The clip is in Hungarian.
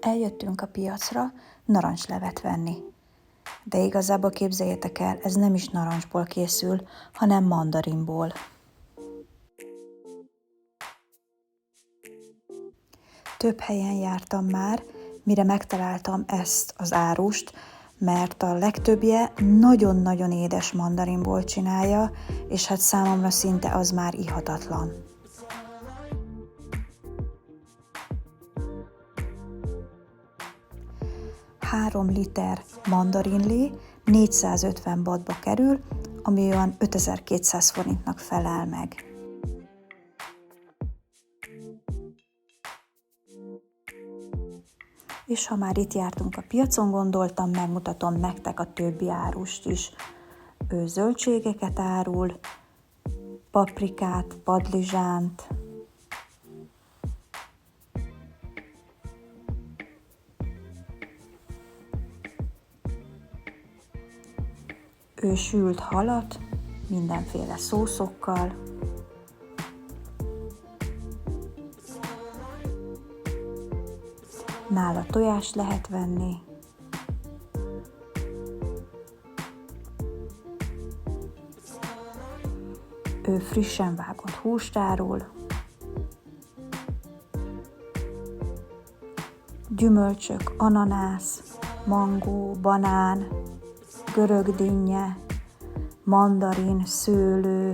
Eljöttünk a piacra narancslevet venni. De igazából képzeljétek el, ez nem is narancsból készül, hanem mandarinból. Több helyen jártam már, mire megtaláltam ezt az árust, mert a legtöbbje nagyon-nagyon édes mandarinból csinálja, és hát számomra szinte az már ihatatlan. Három liter mandarinlé 450 bahtba kerül, ami olyan 5200 forintnak felel meg. És ha már itt jártunk a piacon, gondoltam, megmutatom nektek a többi árust is. Ő zöldségeket árul, paprikát, padlizsánt, ő sült halat, mindenféle szószokkal, nála tojást lehet venni, ő frissen vágott húst árul, gyümölcsök, ananász, mangó, banán, görögdinnye, mandarin, szőlő,